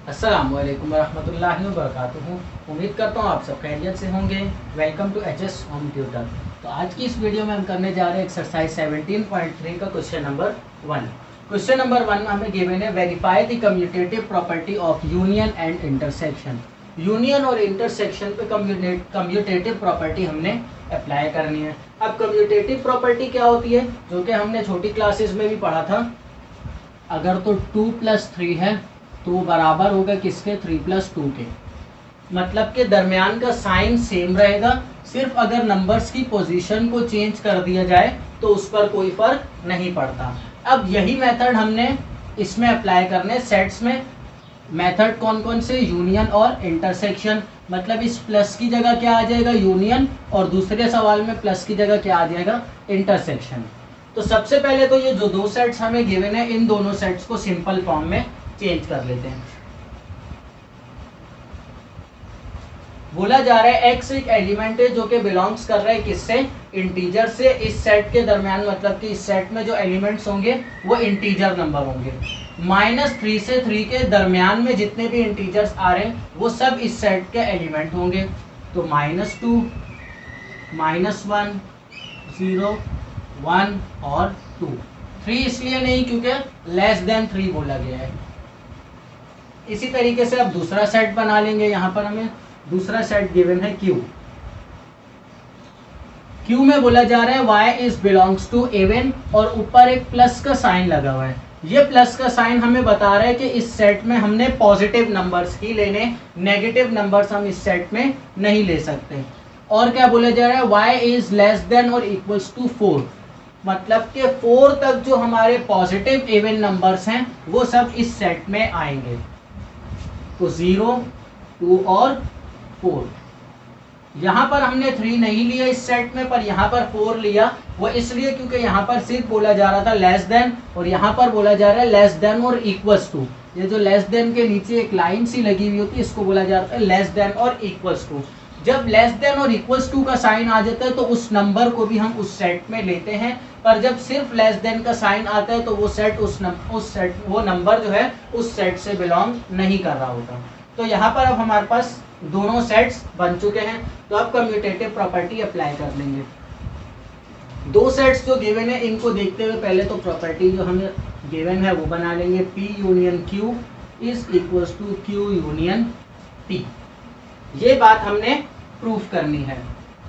अस्सलामुअलैकुम वरहमतुल्लाहि वबरकातुहू। उम्मीद करता हूँ आप सब खैरियत से होंगे। Welcome to HS home tutor. तो आज की इस वीडियो में हम करने जा रहे हैं एक्सरसाइज 17.3 का क्वेश्चन नंबर 1। क्वेश्चन नंबर 1 हमें गिवन है verify the commutative property of union and intersection. Union और इंटरसेक्शन पे कम्यूटेटिव प्रॉपर्टी हमने अप्लाई करनी है। अब कम्यूटेटिव प्रॉपर्टी क्या होती है, जो कि हमने छोटी क्लासेस में भी पढ़ा था। अगर तो 2 + 3 है तो बराबर होगा किसके, 3 + 2 के। मतलब के दरमियान का साइन सेम रहेगा, सिर्फ अगर नंबर्स की पोजीशन को चेंज कर दिया जाए तो उस पर कोई फर्क नहीं पड़ता। अब यही मेथड हमने इसमें अप्लाई करने सेट्स में। मेथड कौन कौन से, यूनियन और इंटरसेक्शन। मतलब इस प्लस की जगह क्या आ जाएगा, यूनियन, और दूसरे सवाल में प्लस की जगह क्या आ जाएगा, इंटरसेक्शन। तो सबसे पहले तो ये जो दो सेट्स हमें गिवन है, इन दोनों सेट्स को सिंपल फॉर्म में चेंज कर लेते हैं। बोला जा रहा है x एक एलिमेंट है जो कि बिलोंग्स कर रहा है किससे, इंटीजर से। इस सेट के दरमियान मतलब कि इस सेट में जो एलिमेंट्स होंगे वो इंटीजर नंबर होंगे। -3 से 3 के दरमियान में जितने भी इंटीजर्स आ रहे हैं वो सब इस सेट के एलिमेंट होंगे। तो -2, -1, 0, 1 और 2। 3 इसलिए नहीं क्योंकि <3 बोला गया है। इसी तरीके से अब दूसरा सेट बना लेंगे। यहाँ पर हमें दूसरा सेट गिवन है Q। Q में बोला जा रहा है Y is belongs to even, और ऊपर एक प्लस का साइन लगा हुआ है। ये प्लस का साइन हमें बता रहा है कि इस सेट में हमने पॉजिटिव नंबर्स ही लेने, नेगेटिव नंबर्स हम इस सेट में नहीं ले सकते। और क्या बोला जा रहा है, Y इज < 4। मतलब कि 4 तक जो हमारे पॉजिटिव इवन नंबर्स हैं वो सब इस सेट में आएंगे। तो 0, 2 और 4। यहाँ पर हमने 3 नहीं लिया इस सेट में, पर यहाँ पर 4 लिया। वो इसलिए क्योंकि यहाँ पर सिर्फ बोला जा रहा था लेस देन, और यहाँ पर बोला जा रहा है लेस देन और इक्वल्स टू। ये जो लेस देन के नीचे एक लाइन सी लगी हुई होती है, इसको बोला जाता है लेस देन और इक्वल्स टू। जब लेस देन और इक्वल्स टू का साइन आ जाता है तो उस नंबर को भी हम उस सेट में लेते हैं। पर जब सिर्फ लेस देन का साइन आता है तो वो सेट वो नंबर जो है उस सेट से बिलोंग नहीं कर रहा होता। तो यहाँ पर अब हमारे पास दोनों सेट्स बन चुके हैं। तो अब कम्यूटेटिव प्रॉपर्टी अप्लाई कर लेंगे। दो सेट्स जो गिवन है इनको देखते हुए पहले तो प्रॉपर्टी जो हमें गिवन है वो बना लेंगे। P union Q is equals to Q union P। ये बात हमने प्रूफ करनी है।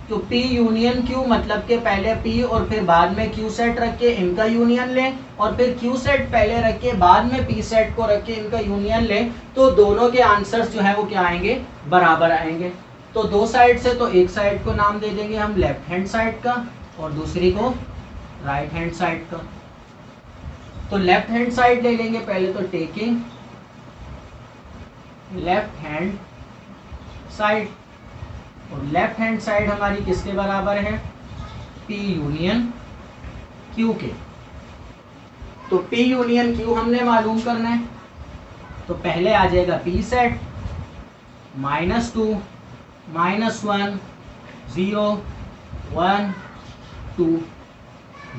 तो P यूनियन Q मतलब के पहले P और फिर बाद में Q सेट रख के इनका यूनियन लें, और फिर Q सेट पहले रख के बाद में P सेट को रख के इनका यूनियन लें, तो दोनों के आंसर्स जो है वो क्या आएंगे, बराबर आएंगे। तो दो साइड से, तो एक साइड को नाम दे देंगे हम लेफ्ट हैंड साइड का और दूसरी को राइट हैंड साइड का। तो लेफ्ट हैंड साइड ले लेंगे पहले, तो टेकिंग लेफ्ट हैंड साइड, और लेफ्ट हैंड साइड हमारी किसके बराबर है, P यूनियन Q के। तो P यूनियन Q हमने मालूम करना है। तो पहले आ जाएगा P सेट, -2, -1, 0, 1, 2।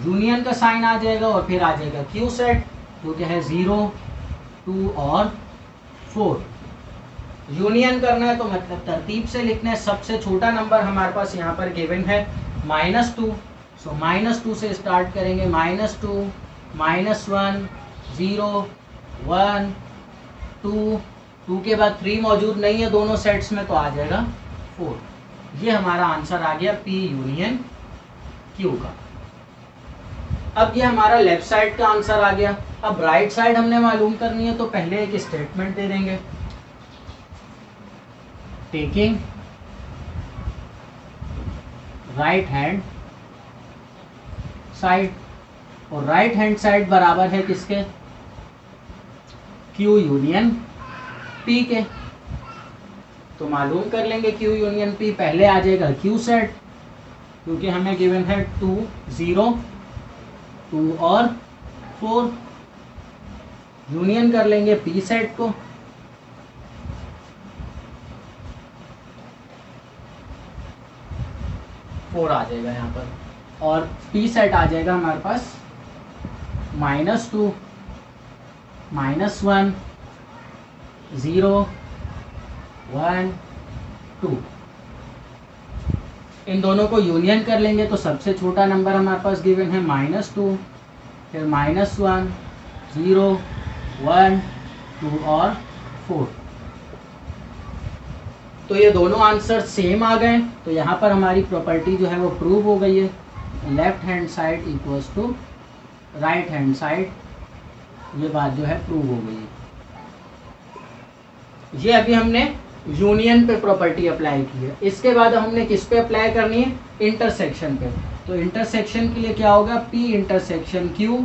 यूनियन का साइन आ जाएगा और फिर आ जाएगा Q सेट, जो क्या है 0, 2 और 4। यूनियन करना है तो मतलब तरतीब से लिखना है। सबसे छोटा नंबर हमारे पास यहाँ पर गिवन है -2। सो -2 से स्टार्ट करेंगे, -2, -1, 0, 1, 2। 2 के बाद 3 मौजूद नहीं है दोनों सेट्स में, तो आ जाएगा 4। ये हमारा आंसर आ गया P यूनियन Q का। अब ये हमारा लेफ्ट साइड का आंसर आ गया। अब राइट साइड हमने मालूम करनी है, तो पहले एक स्टेटमेंट दे देंगे, टेकिंग राइट हैंड साइड, और राइट हैंड साइड बराबर है किसके, Q यूनियन P के। तो मालूम कर लेंगे Q यूनियन P। पहले आ जाएगा Q सेट, क्योंकि हमें गिवन है 2, 0, 2 और 4। यूनियन कर लेंगे P सेट को, फोर आ जाएगा यहाँ पर, और P सेट आ जाएगा हमारे पास -2, -1, 0 1 2। इन दोनों को यूनियन कर लेंगे तो सबसे छोटा नंबर हमारे पास गिवन है -2, फिर -1 0 1 2 और 4। तो ये दोनों आंसर सेम आ गए, तो यहाँ पर हमारी प्रॉपर्टी जो है वो प्रूव हो गई है। Left hand side equals to right hand side, ये बात जो है प्रूव हो गई है। ये अभी हमने यूनियन पे प्रॉपर्टी अप्लाई की है। इसके बाद हमने किस पे अप्लाई करनी है? इंटरसेक्शन पे। तो इंटरसेक्शन के लिए क्या होगा? P intersection Q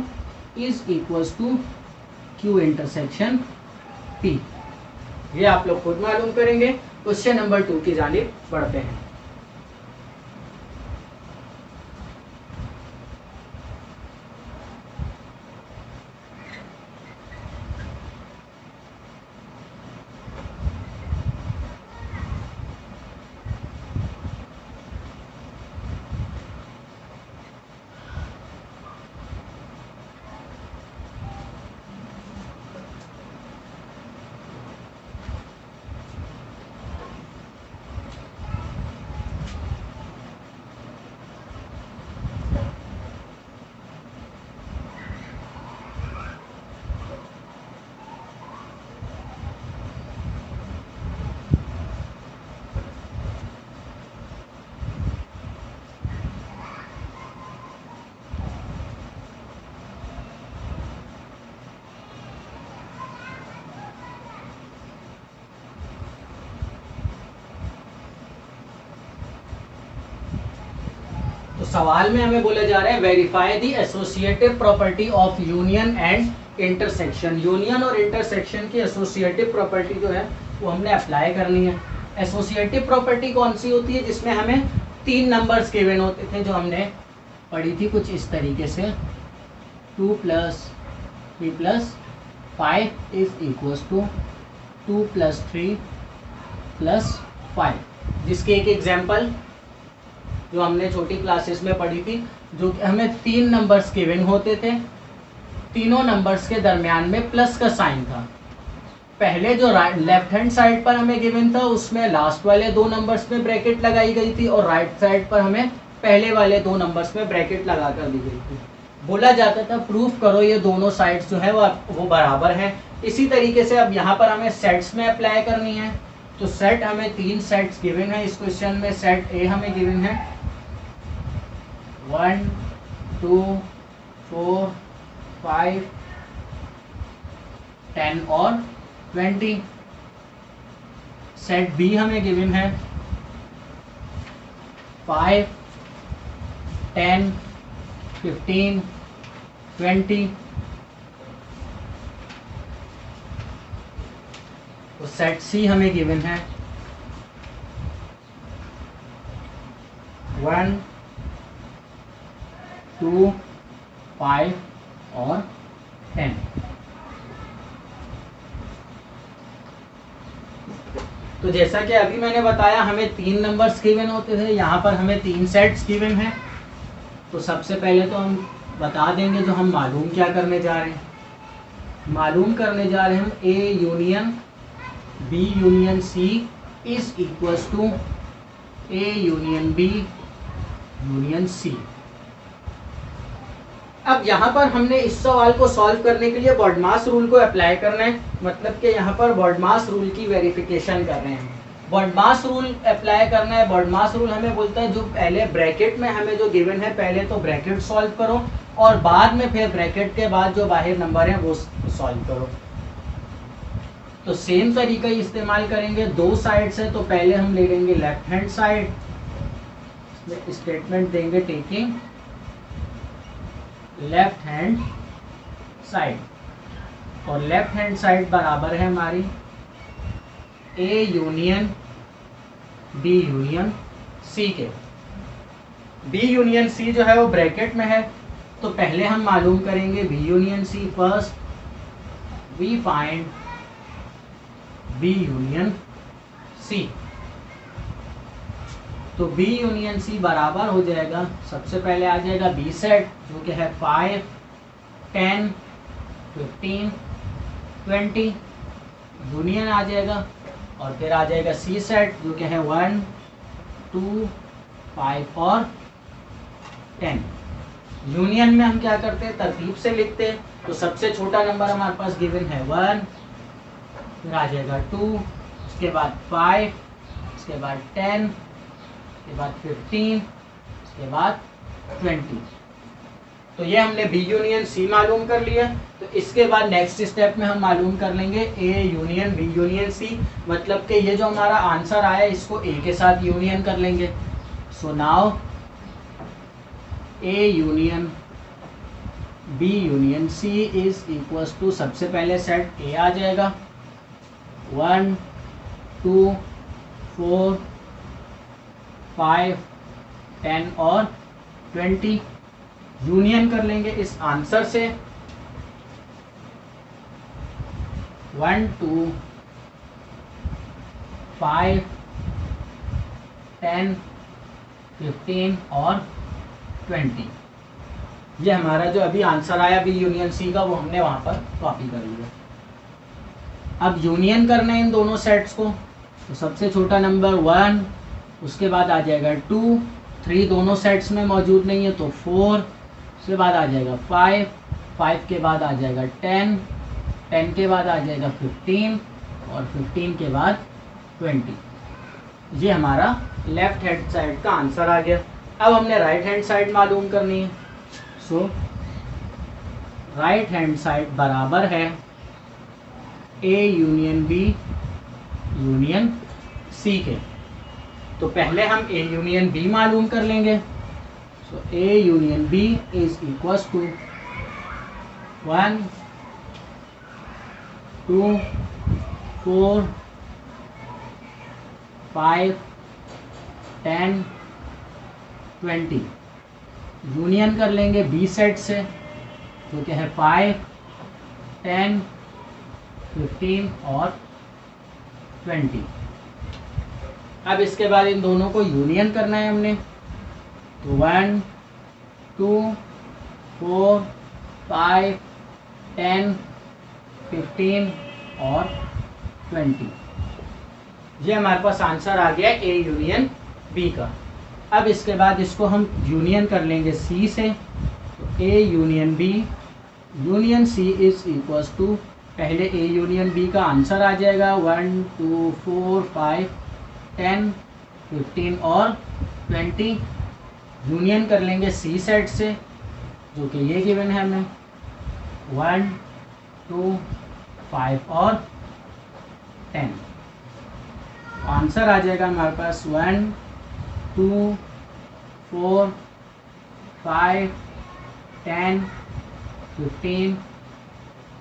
is equals to Q intersection P। ये आप लोग खुद मालूम करेंगे। क्वेश्चन नंबर 2 की जानिब बढ़ते हैं। तो सवाल में हमें बोला जा रहा है verify the associative property of union and intersection. Union और इंटरसेक्शन की एसोसिएटिव प्रॉपर्टी जो है वो हमने अप्लाई करनी है। एसोसिएटिव प्रॉपर्टी कौन सी होती है? जिसमें हमें 3 नंबर्स गिवन होते थे, जो हमने पढ़ी थी कुछ इस तरीके से, 2 + 3 + 5 इज इक्वल्स टू 2 + 3 + 5। जिसके एक एग्जाम्पल जो हमने छोटी क्लासेस में पढ़ी थी, जो कि हमें 3 नंबर्स गिवन होते थे, तीनों नंबर्स के दरमियान में प्लस का साइन था। पहले जो लेफ्ट हैंड साइड पर हमें गिवन था उसमें लास्ट वाले 2 नंबर्स में ब्रैकेट लगाई गई थी, और राइट साइड पर हमें पहले वाले 2 नंबर्स में ब्रैकेट लगा कर दी गई थी। बोला जाता था प्रूफ करो ये दोनों साइड्स जो है वो बराबर हैं। इसी तरीके से अब यहाँ पर हमें सेट्स में अप्लाई करनी है। तो सेट हमें 3 सेट्स गिवन है इस क्वेश्चन में। सेट ए हमें गिवन है 1 2 4 5 10 और 20। सेट बी हमें गिवन है 5 10 15 20। तो सेट सी हमें गिवन है 1 2 5 और 10। तो जैसा कि अभी मैंने बताया हमें 3 नंबर्स गिवन होते थे, यहाँ पर हमें 3 सेट्स गिवन हैं। तो सबसे पहले तो हम बता देंगे जो हम मालूम क्या करने जा रहे हैं। मालूम करने जा रहे हैं हम A union B union C is equals to A union B union C. अब यहाँ पर हमने इस सवाल को सॉल्व करने के लिए बॉडमास रूल को अप्लाई करना है। मतलब कि यहाँ पर बॉडमास रूल की वेरिफिकेशन कर रहे हैं। बॉडमास रूल अप्लाई करना है। बॉडमास रूल हमें बोलता है जो पहले ब्रैकेट में हमें जो गिवन है पहले तो ब्रैकेट सॉल्व करो, और बाद में फिर ब्रैकेट के बाद जो बाहर नंबर है वो सॉल्व करो। तो सेम तरीका ही इस्तेमाल करेंगे। 2 साइड से तो पहले हम ले लेंगे लेफ्ट हैंड साइड, स्टेटमेंट देंगे टेकिंग लेफ्ट हैंड साइड, और लेफ्ट हैंड साइड बराबर है हमारी A union B union C के। बी यूनियन सी जो है वो ब्रैकेट में है, तो पहले हम मालूम करेंगे B union C. First we find B union C. तो बी यूनियन सी बराबर हो जाएगा, सबसे पहले आ जाएगा बी सेट जो कि है 5 10 15 20। यूनियन आ जाएगा, और फिर आ जाएगा सी सेट जो कि है 1 2 5 और 10। यूनियन में हम क्या करते हैं, तरतीब से लिखते हैं। तो सबसे छोटा नंबर हमारे पास गिवन है 1, फिर आ जाएगा 2, उसके बाद 5, उसके बाद 10, उसके बाद 15, उसके बाद 20। तो ये हमने बी यूनियन सी मालूम कर लिया। तो इसके बाद नेक्स्ट स्टेप में हम मालूम कर लेंगे A union B union C, मतलब कि ये जो हमारा आंसर आया इसको ए के साथ यूनियन कर लेंगे। So now A union B union C is equals to, सबसे पहले सेट ए आ जाएगा 1 2 4 5 10 और 20। यूनियन कर लेंगे इस आंसर से 1 2 5 10 15 और 20। ये हमारा जो अभी आंसर आया बी यूनियन सी का वो हमने वहां पर कॉपी कर लिया। अब यूनियन करना है इन दोनों सेट्स को। तो सबसे छोटा नंबर 1, उसके बाद आ जाएगा 2, 3 दोनों सेट्स में मौजूद नहीं है तो 4, उसके बाद आ जाएगा 5, 5 के बाद आ जाएगा 10, 10 के बाद आ जाएगा 15 और 15 के बाद 20। ये हमारा लेफ्ट हैंड साइड का आंसर आ गया। अब हमने राइट हैंड साइड मालूम करनी है। सो राइट हैंड साइड बराबर है A union B union C के। तो पहले हम ए यूनियन बी मालूम कर लेंगे। So A union B is equals to 1 2 4 5 10 20। Union कर लेंगे बी सेट से जो कि है 5 10 15 और 20। अब इसके बाद इन दोनों को यूनियन करना है हमने। तो 1 2 4 5 10 15 और 20। ये हमारे पास आंसर आ गया ए यूनियन बी का। अब इसके बाद इसको हम यूनियन कर लेंगे सी से। तो A union B union C is equals to, पहले ए यूनियन बी का आंसर आ जाएगा 1 2 4 5 10 15 और 20। यूनियन कर लेंगे सी सेट से जो कि ये गिवन है हमें 1 2 5 और 10। आंसर आ जाएगा हमारे पास 1 2 4 5 10 15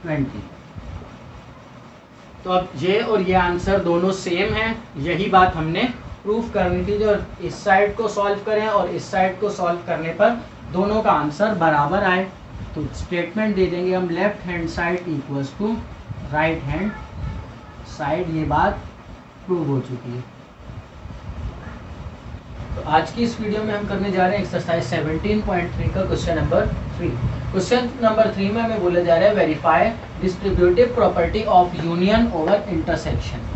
20। तो अब ये और ये आंसर दोनों सेम हैं। यही बात हमने प्रूफ करनी थी, जो इस साइड को सॉल्व करें और इस साइड को सॉल्व करने पर दोनों का आंसर बराबर आए। तो स्टेटमेंट दे देंगे हम left hand side equals to right hand side. ये बात प्रूव हो चुकी है। तो आज की इस वीडियो में हम करने जा रहे हैं एक्सरसाइज 17.3 का क्वेश्चन नंबर 3। क्वेश्चन नंबर 3 में हमें बोला जा रहा है verify distributive property of union over intersection.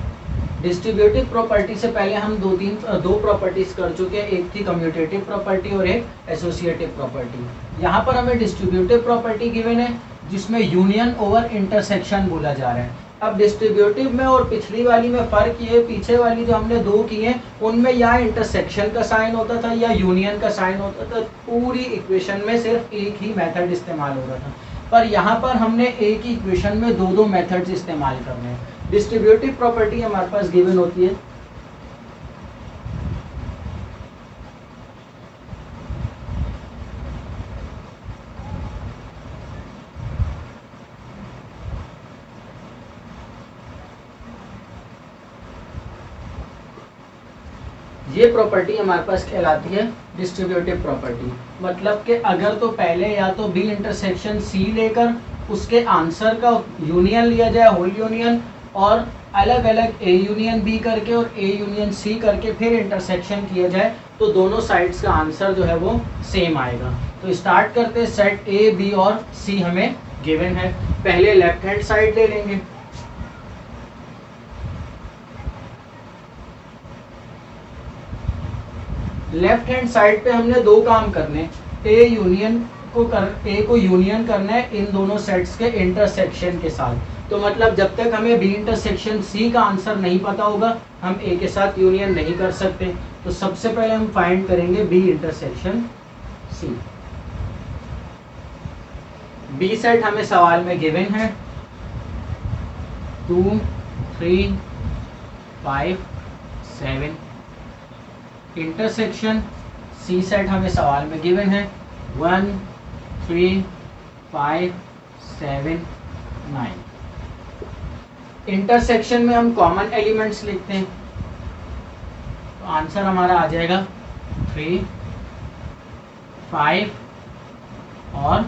Distributive property से पहले हम दो प्रॉपर्टीज कर चुके हैं, एक थी कम्यूटेटिव प्रॉपर्टी और एक एसोसिएटिव प्रॉपर्टी। यहाँ पर हमें डिस्ट्रीब्यूटिव प्रॉपर्टी गिवन है जिसमें यूनियन ओवर इंटरसेक्शन बोला जा रहा है। अब डिस्ट्रीब्यूटिव में और पिछली वाली में फ़र्क ये, पीछे वाली जो हमने दो की हैं उनमें या इंटरसेक्शन का साइन होता था या यूनियन का साइन होता था। पूरी इक्वेशन में सिर्फ एक ही मेथड इस्तेमाल हो रहा था, पर यहाँ पर हमने एक ही इक्वेशन में दो दो मेथड्स इस्तेमाल करने हैं। डिस्ट्रीब्यूटिव प्रॉपर्टी हमारे पास गिवन होती है ये प्रॉपर्टी हमारे पास कहलाती है डिस्ट्रीब्यूटिव प्रॉपर्टी। मतलब कि अगर तो पहले या तो बी इंटरसेक्शन सी लेकर उसके आंसर का यूनियन लिया जाए होल यूनियन, और अलग अलग ए यूनियन बी करके और ए यूनियन सी करके फिर इंटरसेक्शन किया जाए तो दोनों साइड्स का आंसर जो है वो सेम आएगा। तो स्टार्ट करते हैं। सेट ए बी और सी हमें गिवन है। पहले लेफ्ट हैंड साइड ले लेंगे। लेफ्ट हैंड साइड पे हमने दो काम करने, ए को यूनियन करना है इन दोनों सेट्स के इंटरसेक्शन के साथ। तो मतलब जब तक हमें बी इंटरसेक्शन सी का आंसर नहीं पता होगा हम ए के साथ यूनियन नहीं कर सकते। तो सबसे पहले हम फाइंड करेंगे B intersection C. B set हमें सवाल में गिवन है 2, 3, 5, 7। इंटरसेक्शन सी सेट हमें सवाल में गिवन है 1, 3, 5, 7, 9। इंटरसेक्शन में हम कॉमन एलिमेंट्स लिखते हैं, तो आंसर हमारा आ जाएगा 3, 5 और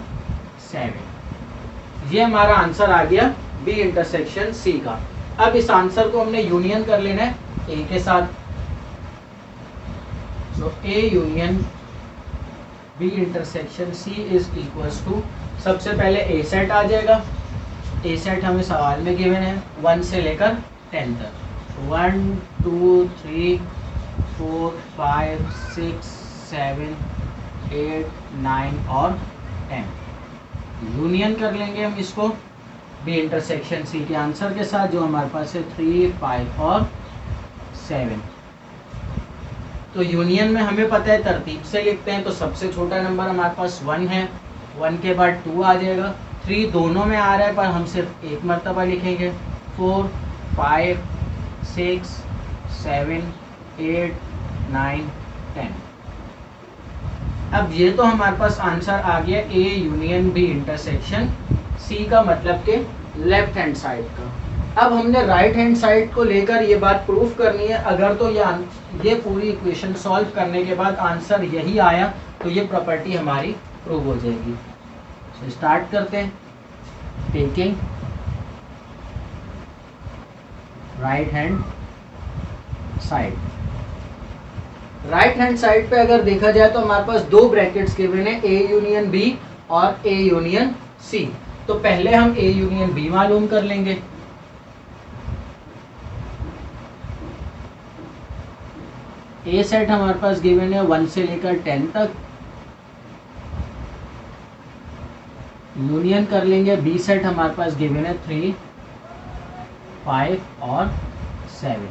7। ये हमारा आंसर आ गया बी इंटरसेक्शन सी का। अब इस आंसर को हमने यूनियन कर लेना है ए के साथ। So A union B intersection C is equals to, सबसे पहले ए सेट आ जाएगा। ए सेट हमें सवाल में गिवन है 1 से लेकर 10 तक। 1, 2, 3, 4, 5, 6, 7, 8, 9 और 10। यूनियन कर लेंगे हम इसको बी इंटरसेक्शन सी के आंसर के साथ, जो हमारे पास है 3, 5 और 7। तो यूनियन में हमें पता है तरतीब से लिखते हैं, तो सबसे छोटा नंबर हमारे पास 1 है, 1 के बाद 2 आ जाएगा, 3 दोनों में आ रहा है पर हम सिर्फ एक मरतबा लिखेंगे। 4, 5, 6, 7, 8, 9, 10। अब ये तो हमारे पास आंसर आ गया A union B intersection C का, मतलब के लेफ्ट हैंड साइड का। अब हमने राइट हैंड साइड को लेकर ये बात प्रूफ करनी है। अगर तो ये पूरी इक्वेशन सॉल्व करने के बाद आंसर यही आया तो ये प्रॉपर्टी हमारी प्रूव हो जाएगी। तो स्टार्ट करते हैं। Taking right hand side, right hand side पे अगर देखा जाए तो हमारे पास दो ब्रैकेट्स गिवन है, ए यूनियन बी और ए यूनियन सी। तो पहले हम ए यूनियन बी मालूम कर लेंगे। ए सेट हमारे पास गिवन है 1 से लेकर 10 तक। यूनियन कर लेंगे बी सेट हमारे पास गिवन है 3, 5 और 7।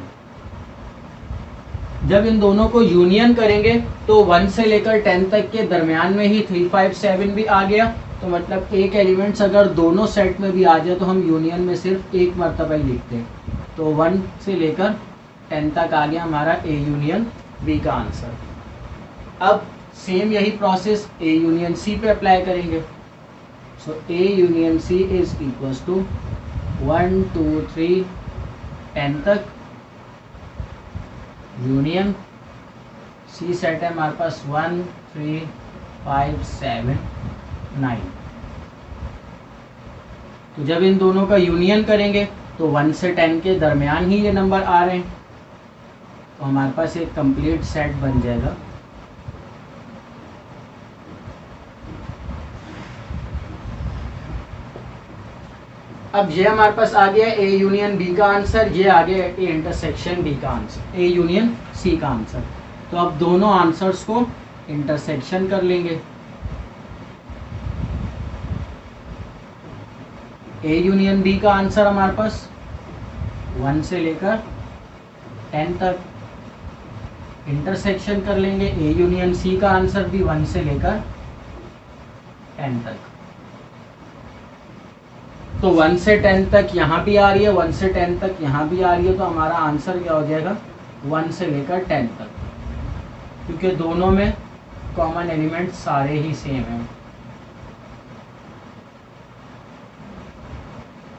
जब इन दोनों को यूनियन करेंगे तो 1 से लेकर 10 तक के दरमियान में ही 3, 5, 7 भी आ गया। तो मतलब एक एलिमेंट्स अगर दोनों सेट में भी आ जाए तो हम यूनियन में सिर्फ एक मरतबा ही लिखते हैं। तो 1 से लेकर 10 तक आ गया हमारा ए यूनियन बी का आंसर। अब सेम यही प्रोसेस ए यूनियन सी पे अप्लाई करेंगे। So A union C is equals to 1, 2, 3, 10 तक यूनियन सी सेट है हमारे पास 1, 3, 5, 7, 9। तो जब इन दोनों का यूनियन करेंगे तो 1 से 10 के दरमियान ही ये नंबर आ रहे हैं, तो हमारे पास एक कंप्लीट सेट बन जाएगा। अब ये हमारे पास आ गया ए यूनियन बी का आंसर, ये आ गया ए इंटरसेक्शन बी का आंसर, ए यूनियन सी का आंसर। तो अब दोनों आंसर्स को इंटरसेक्शन कर लेंगे। ए यूनियन बी का आंसर हमारे पास 1 से लेकर 10 तक। इंटरसेक्शन कर लेंगे ए यूनियन सी का आंसर भी 1 से लेकर 10 तक। तो 1 से 10 तक यहाँ भी आ रही है, 1 से 10 तक यहाँ भी आ रही है, तो हमारा आंसर क्या हो जाएगा 1 से लेकर 10 तक, क्योंकि दोनों में कॉमन एलिमेंट सारे ही सेम हैं।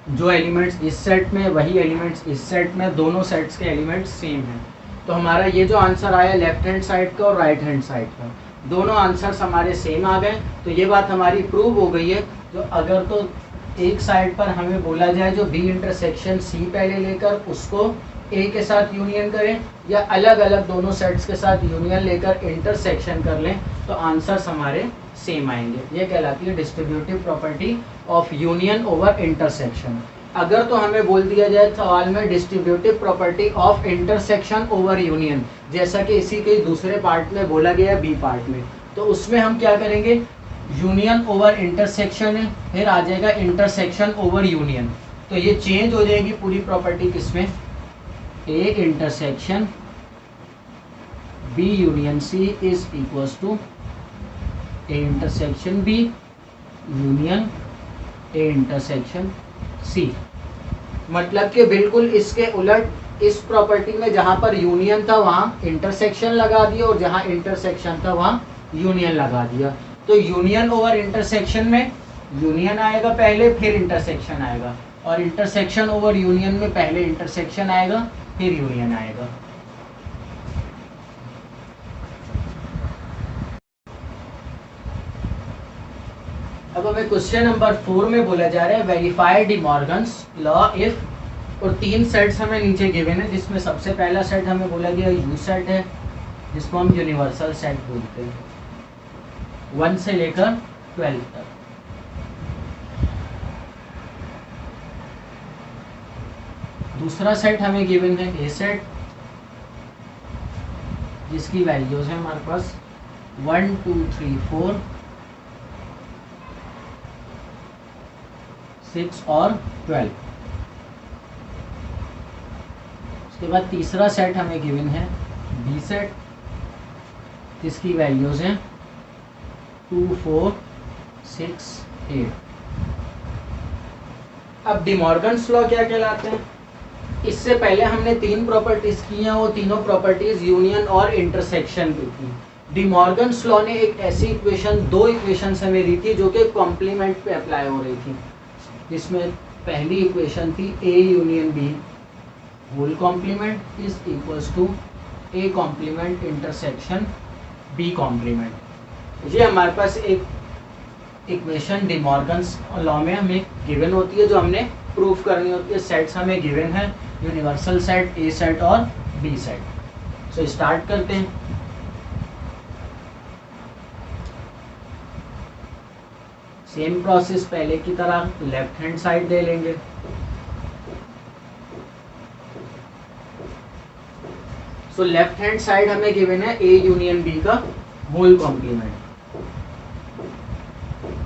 जो एलिमेंट्स इस सेट में वही एलिमेंट्स इस सेट में, दोनों सेट्स के एलिमेंट्स सेम हैं। तो हमारा ये जो आंसर आया लेफ्ट हैंड साइड का और राइट हैंड साइड का, दोनों आंसर्स हमारे सेम आ गए। तो ये बात हमारी प्रूव हो गई है। जो अगर तो एक साइड पर हमें बोला जाए जो बी इंटरसेक्शन सी पहले लेकर उसको ए के साथ यूनियन करें, या अलग अलग दोनों सेट्स के साथ यूनियन लेकर इंटरसेक्शन कर लें, तो आंसर्स हमारे सेम आएंगे। ये कहलाती है distributive property of union over intersection. अगर तो हमें बोल दिया जाए सवाल में distributive property of intersection over union, जैसा कि इसी के दूसरे पार्ट में बोला गया है बी पार्ट में, तो उसमें हम क्या करेंगे, यूनियन ओवर इंटरसेक्शन है, फिर आ जाएगा इंटरसेक्शन ओवर यूनियन। तो ये चेंज हो जाएगी पूरी प्रॉपर्टी किसमें, A intersection B union C is equals to A intersection B union A intersection C. मतलब कि बिल्कुल इसके उलट इस प्रॉपर्टी में जहां पर यूनियन था वहां इंटरसेक्शन लगा दिया और जहां इंटरसेक्शन था वहां यूनियन लगा दिया। तो यूनियन ओवर इंटरसेक्शन में यूनियन आएगा पहले फिर इंटरसेक्शन आएगा, और इंटरसेक्शन ओवर यूनियन में पहले इंटरसेक्शन आएगा फिर यूनियन आएगा। अब हमें क्वेश्चन नंबर 4 में बोला जा रहा है verify D Morgan's law if, और 3 सेट्स हमें नीचे गिवन है, जिसमें सबसे पहला सेट हमें बोला गया यू सेट है, जिसको हम यूनिवर्सल सेट बोलते हैं 1 से लेकर 12 तक। दूसरा सेट हमें गिवन है ए सेट, जिसकी वैल्यूज है हमारे पास 1 2 3 4 6 और 12। उसके बाद तीसरा सेट हमें गिवन है बी सेट, जिसकी वैल्यूज हैं 2 4 6 8। अब डी मॉर्गन्स लॉ क्या कहलाते हैं, इससे पहले हमने 3 प्रॉपर्टीज की हैं, वो तीनों प्रॉपर्टीज यूनियन और इंटरसेक्शन की थी। डी मॉर्गन्स लॉ ने एक ऐसी इक्वेशन, 2 इक्वेशन हमें दी थी जो कि कॉम्प्लीमेंट पे अप्लाई हो रही थी, जिसमें पहली इक्वेशन थी A union B whole complement is equals to A complement intersection B complement. ये हमारे पास एक इक्वेशन डी मॉर्गन्स लॉ में हमें गिवन होती है, जो हमने प्रूफ करनी होती है। सेट्स हमें गिवन है, यूनिवर्सल सेट, ए सेट और बी सेट। सो स्टार्ट करते हैं। सेम प्रोसेस पहले की तरह लेफ्ट हैंड साइड ले लेंगे। सो लेफ्ट हैंड साइड हमें गिवन है ए यूनियन बी का whole complement,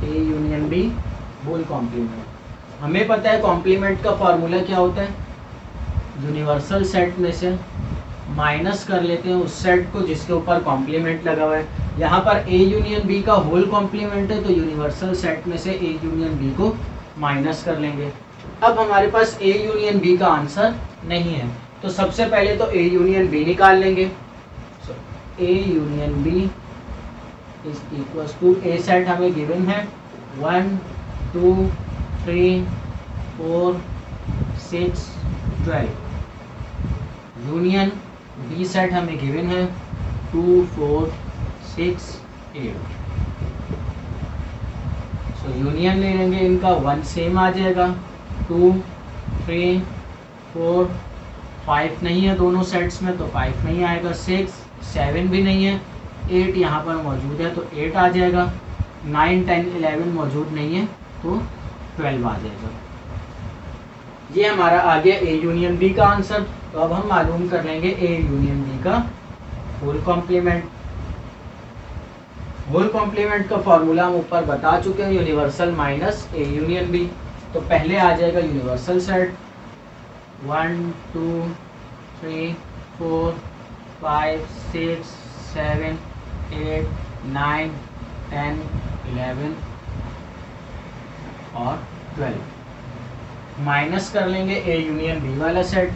A union B whole complement. हमें पता है कॉम्प्लीमेंट का फॉर्मूला क्या होता है, यूनिवर्सल सेट में से माइनस कर लेते हैं उस सेट को जिसके ऊपर कॉम्प्लीमेंट लगा हुआ है। यहाँ पर ए यूनियन बी का होल कॉम्प्लीमेंट है, तो यूनिवर्सल सेट में से ए यूनियन बी को माइनस कर लेंगे। अब हमारे पास ए यूनियन बी का आंसर नहीं है, तो सबसे पहले तो ए यूनियन बी निकाल लेंगे। So A union B is equals to, A set हमें गिवन है 1 2 3 4 6 12, यूनियन बी सेट हमें गिवन है 2 4 6 8। सो यूनियन ले लेंगे इनका, 1 सेम आ जाएगा, 2 3 4 5 नहीं है दोनों सेट्स में तो 5 नहीं आएगा, 6 7 भी नहीं है, 8 यहाँ पर मौजूद है तो 8 आ जाएगा, 9 10 11 मौजूद नहीं है तो 12 आ जाएगा। ये हमारा आ गया ए यूनियन बी का आंसर। तो अब हम मालूम कर लेंगे ए यूनियन बी का होल कॉम्प्लीमेंट। होल कॉम्प्लीमेंट का फॉर्मूला हम ऊपर बता चुके हैं, universal minus A union B. तो पहले आ जाएगा यूनिवर्सल सेट 1 2 3 4 5 6 7 8 9 10 11 और 12। माइनस कर लेंगे ए यूनियन बी वाला सेट,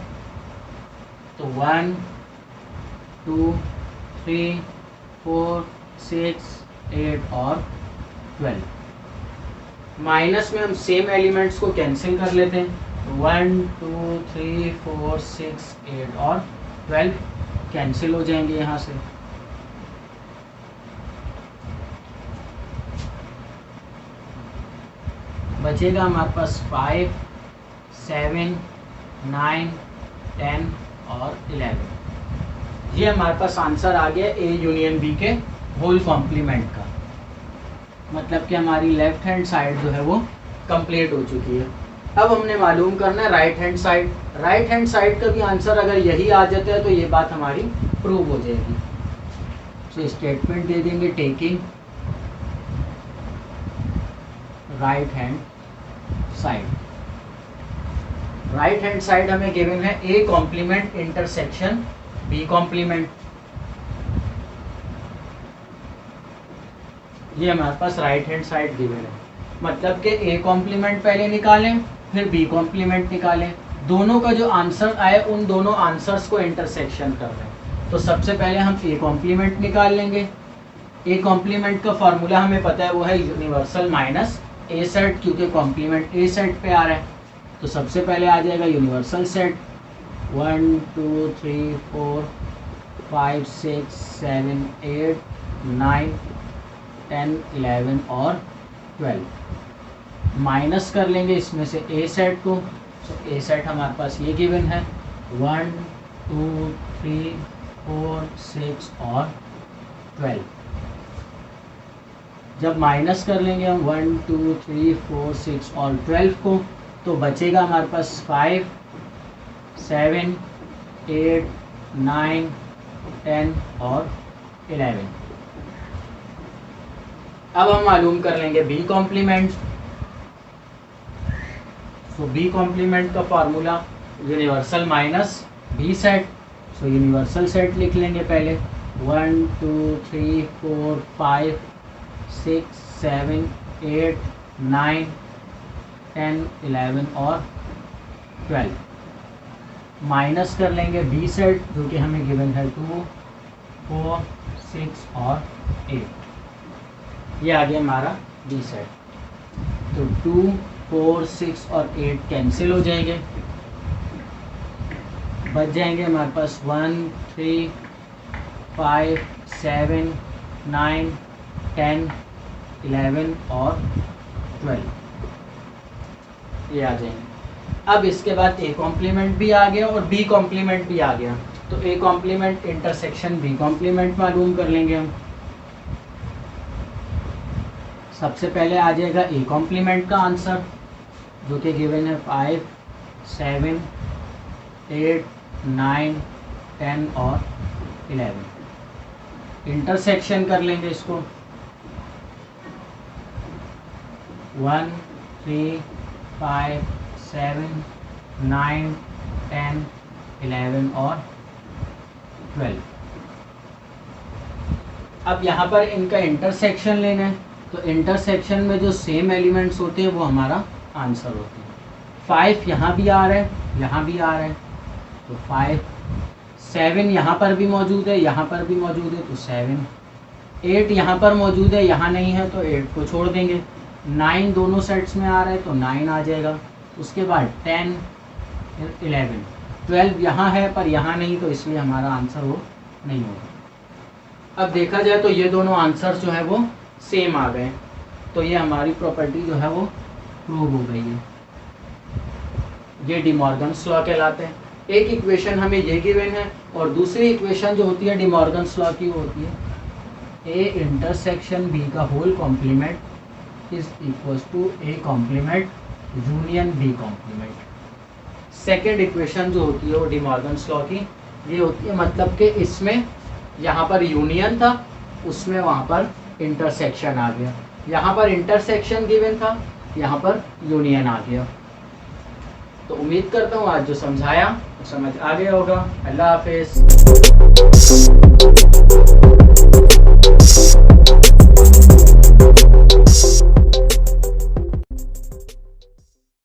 तो 1 2 3 4 6 8 और 12। माइनस में हम सेम एलिमेंट्स को कैंसिल कर लेते हैं, 1 2 3 4 6 8 और 12 कैंसिल हो जाएंगे यहाँ से। बचेगा हमारे पास 5 7 9 10 और 11। ये हमारे पास आंसर आ गया ए यूनियन बी के होल कॉम्प्लीमेंट का। मतलब कि हमारी लेफ्ट हैंड साइड जो है वो कंप्लीट हो चुकी है। अब हमने मालूम करना है right hand side. Right hand side का भी आंसर अगर यही आ जाता है तो ये बात हमारी प्रूव हो जाएगी। तो स्टेटमेंट दे देंगे taking right hand side. Right hand side हमें गिवन है A complement intersection B complement. ये हमारे पास राइट हैंड साइड गिवन है, मतलब कि ए कॉम्प्लीमेंट पहले निकालें फिर बी कॉम्प्लीमेंट निकालें। दोनों का जो आंसर आए उन दोनों आंसर्स को इंटरसेक्शन कर रहे हैं। तो सबसे पहले हम ए कॉम्प्लीमेंट निकाल लेंगे। ए कॉम्प्लीमेंट का फॉर्मूला हमें पता है, वो है यूनिवर्सल माइनस ए सेट, क्योंकि कॉम्प्लीमेंट ए सेट पे आ रहा है। तो सबसे पहले आ जाएगा यूनिवर्सल सेट 1 2 3 4 5 6 7 8 9 10 11 और 12। माइनस कर लेंगे इसमें से ए सेट को। तो ए सेट हमारे पास ये गिवन है 1 2 3 4 6 और 12। जब माइनस कर लेंगे हम 1 2 3 4 6 और 12 को, तो बचेगा हमारे पास 5 7 8 9 10 और 11। अब हम मालूम कर लेंगे बी कॉम्प्लीमेंट। तो बी कॉम्प्लीमेंट का formula universal minus B set. So universal set लिख लेंगे पहले 1 2 3 4 5 6 7 8 9 10 11 और 12। माइनस कर लेंगे बी सेट जो कि हमें गिवन है 2 4 6 और 8। ये आ गया हमारा बी सेट। तो 2 4 6 और 8 कैंसिल हो जाएंगे, बच जाएंगे हमारे पास 1 3 5 7 9 10 11 और 12। ये आ जाएंगे। अब इसके बाद ए कॉम्प्लीमेंट भी आ गया और बी कॉम्प्लीमेंट भी आ गया। तो A complement intersection B complement मालूम कर लेंगे हम। सबसे पहले आ जाएगा ए कॉम्प्लीमेंट का आंसर जो कि गिवन है 5 7 8 9 10 और 11। इंटरसेक्शन कर लेंगे इसको 1 3 5 7 9 10 11 और 12। अब यहाँ पर इनका इंटरसेक्शन लेना है। तो इंटरसेक्शन में जो सेम एलिमेंट्स होते हैं वो हमारा आंसर होते हैं। 5 यहाँ भी आ रहा है, यहाँ भी आ रहा है, तो 5 7 यहाँ पर भी मौजूद है, यहाँ पर भी मौजूद है, तो 7 8 यहाँ पर मौजूद है, यहाँ नहीं है, तो 8 को छोड़ देंगे। 9 दोनों सेट्स में आ रहा है तो 9 आ जाएगा। उसके बाद 10 11 12 यहाँ है पर यहाँ नहीं, तो इसलिए हमारा आंसर वो नहीं होगा। अब देखा जाए तो ये दोनों आंसर जो है वो सेम आ गए, तो ये हमारी प्रॉपर्टी जो है वो प्रूव हो गई है। ये डी मॉर्गन्स लॉ कहलाते हैं। एक इक्वेशन हमें ये गिवन है और दूसरी इक्वेशन जो होती है डी मॉर्गन्स लॉ की होती है ए इंटरसेक्शन बी का whole complement is equal to A complement union B complement. Second equation जो होती है वो डी मॉर्गन्स लॉ की ये होती है, मतलब कि इसमें यहाँ पर यूनियन था, उसमें वहाँ पर इंटरसेक्शन आ गया। यहाँ पर इंटरसेक्शन गिवन था, यहाँ पर यूनियन आ गया। तो उम्मीद करता हूँ आज जो समझाया वो समझ आ गया होगा। अल्लाह हाफिज़।